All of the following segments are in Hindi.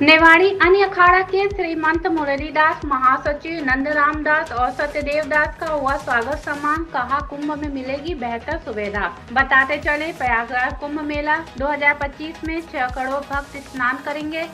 नेवाड़ी अन्य अखाड़ा के श्रीमंत मुरलीदास, महासचिव नंदराम दास और सत्यदेव दास का हुआ स्वागत सम्मान। कहा, कुंभ में मिलेगी बेहतर सुविधा। बताते चले, प्रयागराज कुंभ मेला 2025 में 6 करोड़ भक्त स्नान करेंगे।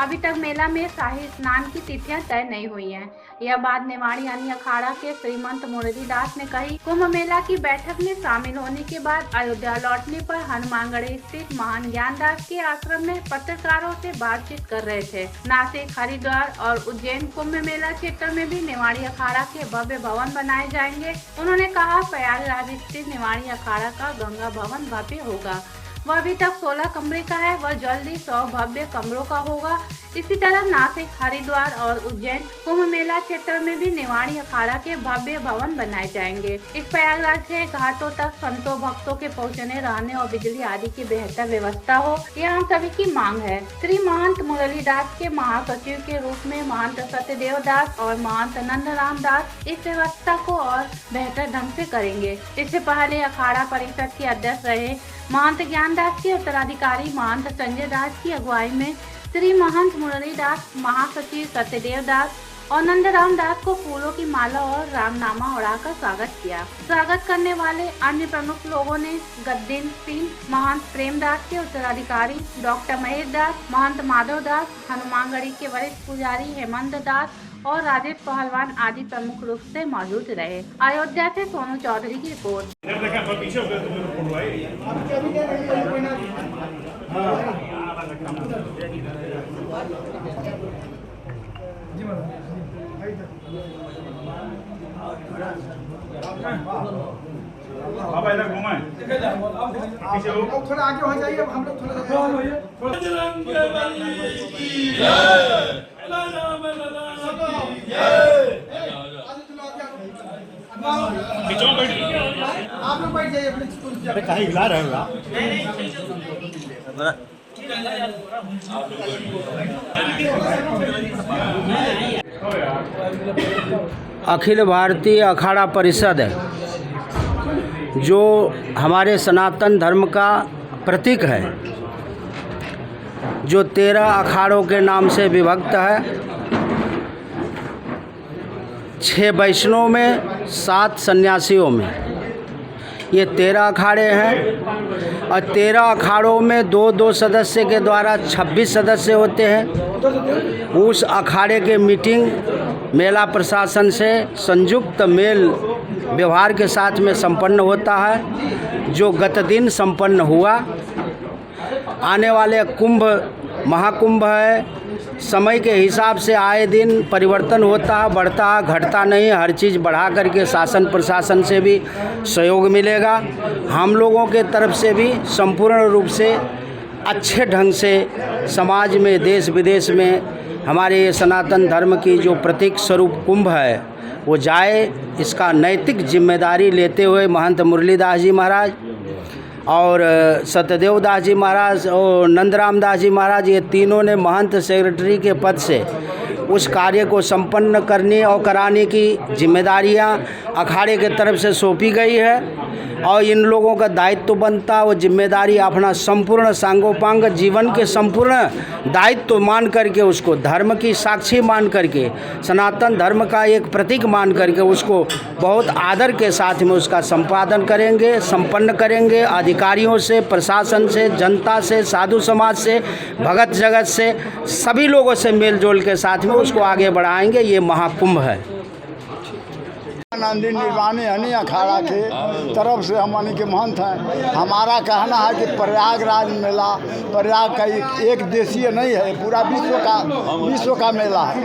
अभी तक मेला में शाही स्नान की तिथियां तय नहीं हुई हैं। यह बात नेवाड़ी अन्य अखाड़ा के श्रीमंत मुरलीदास ने कही। कुंभ मेला की बैठक में शामिल होने के बाद अयोध्या लौटने पर हनुमानगढ़ी स्थित महान ज्ञानदास के आश्रम में पत्रकारों से बातचीत कर रहे थे। नासिक, हरिद्वार और उज्जैन कुंभ मेला क्षेत्र में भी नेवाड़ी अखाड़ा के भव्य भवन बनाए जाएंगे। उन्होंने कहा, प्रयागराज स्थित नेवाड़ी अखाड़ा का गंगा भवन भव्य होगा। वह अभी तक 16 कमरे का है, वह जल्दी 100 भव्य कमरों का होगा। इसी तरह नासिक, हरिद्वार और उज्जैन कुंभ मेला क्षेत्र में भी नेवाड़ी अखाड़ा के भव्य भवन बनाए जाएंगे। इस प्रयागराज से घाटों तक संतों भक्तों के पहुंचने, रहने और बिजली आदि की बेहतर व्यवस्था हो, यह हम सभी की मांग है। श्री महंत मुरलीदास के महासचिव के रूप में महंत सत्यदेव दास और महंत नंदराम दास इस व्यवस्था को और बेहतर ढंग से करेंगे। इससे पहले अखाड़ा परिषद के अध्यक्ष रहे महंत ज्ञानदास के उत्तराधिकारी महंत संजय दास की अगुवाई में श्री महंत मुरलीदास, महासचिव सत्यदेव दास और नंदराम दास को फूलों की माला और रामनामा उड़ाकर स्वागत किया। स्वागत करने वाले अन्य प्रमुख लोगों ने गद्दीन सिंह, महंत प्रेमदास के उत्तराधिकारी डॉक्टर महेश दास, महंत माधव दास, हनुमानगढ़ी के वरिष्ठ पुजारी हेमंत दास और राजेश पहलवान आदि प्रमुख रूप से मौजूद रहे। अयोध्या से सोनू चौधरी की रिपोर्ट। बाबा इधर घुमाएं। आप थोड़ा आगे हो जाइए, हम लोग थोड़ा आप लोग बैठ जाइए अपने। अरे कहीं हिला रहे हो आप? अखिल भारतीय अखाड़ा परिषद जो हमारे सनातन धर्म का प्रतीक है, जो 13 अखाड़ों के नाम से विभक्त है, 6 वैष्णव में, 7 सन्यासियों में, ये 13 अखाड़े हैं। और 13 अखाड़ों में 2-2 सदस्य के द्वारा 26 सदस्य होते हैं। उस अखाड़े के मीटिंग मेला प्रशासन से संयुक्त मेल व्यवहार के साथ में संपन्न होता है, जो गत दिन संपन्न हुआ। आने वाले कुंभ महाकुंभ है, समय के हिसाब से आए दिन परिवर्तन होता है, बढ़ता है, घटता नहीं। हर चीज़ बढ़ा करके शासन प्रशासन से भी सहयोग मिलेगा। हम लोगों के तरफ से भी संपूर्ण रूप से अच्छे ढंग से समाज में, देश विदेश में हमारे सनातन धर्म की जो प्रतीक स्वरूप कुंभ है वो जाए, इसका नैतिक जिम्मेदारी लेते हुए महंत मुरलीदास जी महाराज और सत्यदेव दास जी महाराज और नंदराम दास जी महाराज, ये तीनों ने महंत सेक्रेटरी के पद से उस कार्य को संपन्न करने और कराने की जिम्मेदारियां अखाड़े के तरफ से सौंपी गई है। और इन लोगों का दायित्व बनता, वो जिम्मेदारी अपना संपूर्ण सांगोपांग जीवन के संपूर्ण दायित्व मान करके, उसको धर्म की साक्षी मान करके, सनातन धर्म का एक प्रतीक मान करके उसको बहुत आदर के साथ में उसका संपादन करेंगे, संपन्न करेंगे। अधिकारियों से, प्रशासन से, जनता से, साधु समाज से, भगत जगत से, सभी लोगों से मेलजोल के साथ में उसको आगे बढ़ाएंगे। ये महाकुंभ है। नंदी निर्वाणी हनी अखाड़ा के तरफ से हम के महंत हैं। हमारा कहना है कि प्रयागराज मेला प्रयाग का एक देशीय नहीं है, पूरा विश्व का मेला है।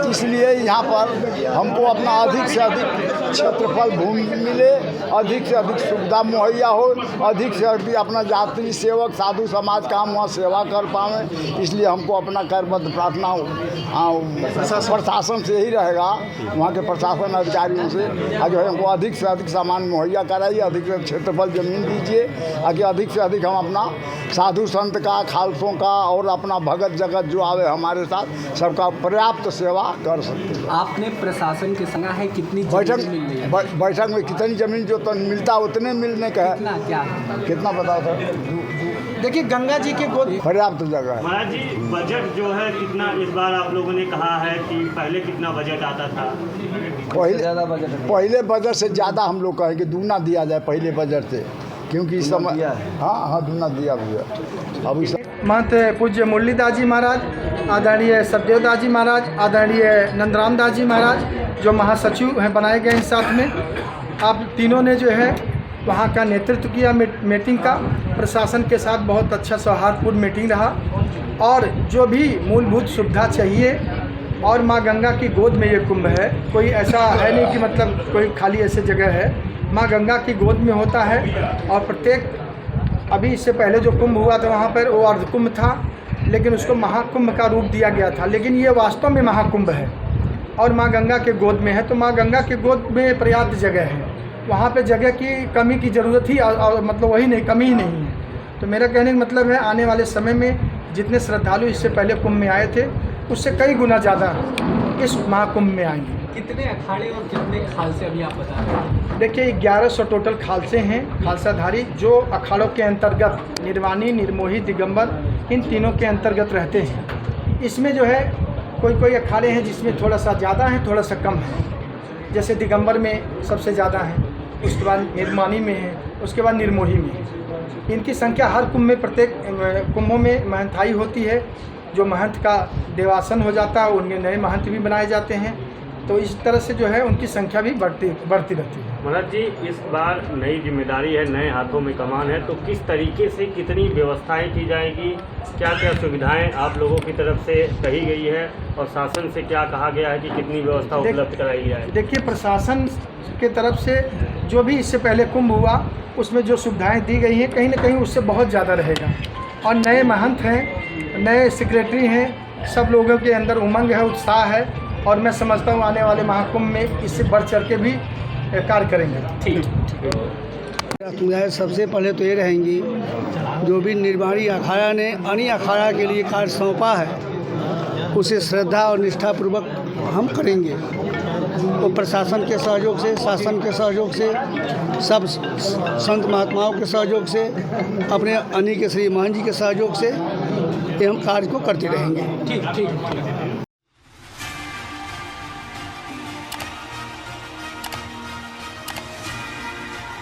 इसलिए यहाँ पर हमको अपना अधिक से अधिक क्षेत्रफल भूमि मिले, अधिक से अधिक सुविधा मुहैया हो, अधिक से अधिक अपना यात्री सेवक साधु समाज का हम वहाँ सेवा कर पाएँ। इसलिए हमको अपना करबद्ध प्रार्थना प्रशासन से ही रहेगा, वहाँ के प्रशासन अधिकारियों से, जो है हमको अधिक से अधिक सामान मुहैया कराइए, अधिक से क्षेत्रफल जमीन दीजिए, ताकि अधिक से अधिक हम अपना साधु संत का, खालसों का और अपना भगत जगत जो आवे हमारे साथ सबका पर्याप्त सेवा कर सकते हैं। आपने प्रशासन के संग है कितनी बैठक में कितनी जमीन जो तो मिलता उतने मिलने का है। क्या कितना बताओ सर? देखिए गंगा जी के गोद पर्याप्त जगह है। महाराज जी बजट जो है कितना इस बार आप लोगों ने कहा है कि पहले कितना बजट आता था? पहले बजट से ज़्यादा हम लोग कहें कि दूना दिया जाए पहले बजट से, क्योंकि इस समय हाँ दूना दिया भैया। अब इस महंत पूज्य मुरलीदास जी महाराज, आदरणीय सतदेवदास जी महाराज, आदरणीय नंदराम दास जी महाराज जो महासचिव हैं बनाए गए हैं साथ में, आप तीनों ने जो है वहाँ का नेतृत्व किया मीटिंग का। प्रशासन के साथ बहुत अच्छा सौहार्दपूर्ण मीटिंग रहा और जो भी मूलभूत सुविधा चाहिए, और माँ गंगा की गोद में ये कुंभ है, कोई ऐसा है नहीं कि मतलब कोई खाली ऐसे जगह है, माँ गंगा की गोद में होता है। और प्रत्येक अभी इससे पहले जो कुंभ हुआ था वहाँ पर वो अर्धकुंभ था, लेकिन उसको महाकुंभ का रूप दिया गया था, लेकिन ये वास्तव में महाकुंभ है और माँ गंगा के गोद में है। तो माँ गंगा के गोद में पर्याप्त जगह है, वहाँ पे जगह की कमी की ज़रूरत ही और मतलब वही नहीं, कमी ही नहीं है। तो मेरा कहने का मतलब है आने वाले समय में जितने श्रद्धालु इससे पहले कुंभ में आए थे उससे कई गुना ज़्यादा इस महाकुंभ में आएंगे। कितने अखाड़े और कितने खालसे अभी आप बता रहे हैं? देखिए 1100 टोटल खालसे हैं, खालसाधारी, जो अखाड़ों के अंतर्गत निर्वाणी, निर्मोही, दिगंबर इन तीनों के अंतर्गत रहते हैं। इसमें जो है कोई अखाड़े हैं जिसमें थोड़ा सा ज़्यादा है, थोड़ा सा कम है। जैसे दिगंबर में सबसे ज़्यादा है, उसके बाद निर्माणी में है, उसके बाद निर्मोही में है। इनकी संख्या हर कुंभ में, प्रत्येक कुंभों में महंताई होती है। जो महंत का देवासन हो जाता है उनके नए महंत भी बनाए जाते हैं, तो इस तरह से जो है उनकी संख्या भी बढ़ती रहती है। महाराज जी इस बार नई जिम्मेदारी है, नए हाथों में कमान है, तो किस तरीके से कितनी व्यवस्थाएं की जाएगी, क्या क्या सुविधाएं आप लोगों की तरफ से कही गई है और शासन से क्या कहा गया है कि कितनी व्यवस्था उपलब्ध कराई जाए? देखिए प्रशासन के तरफ से जो भी इससे पहले कुंभ हुआ उसमें जो सुविधाएं दी गई हैं कहीं ना कहीं उससे बहुत ज़्यादा रहेगा। और नए महंत हैं, नए सेक्रेटरी हैं, सब लोगों के अंदर उमंग है, उत्साह है, और मैं समझता हूँ आने वाले महाकुंभ में इससे बढ़ चढ़ के भी कार्य करेंगे। ठीक। सुविधाएं सबसे पहले तो ये रहेंगी, जो भी निर्माणी अखाड़ा ने अन्य अखाड़ा के लिए कार्य सौंपा है उसे श्रद्धा और निष्ठापूर्वक हम करेंगे। वो प्रशासन के सहयोग से, शासन के सहयोग से, सब संत महात्माओं के सहयोग से, अपने अन्य के श्री महंत जी के सहयोग से ये हम कार्य को करते रहेंगे। ठीक।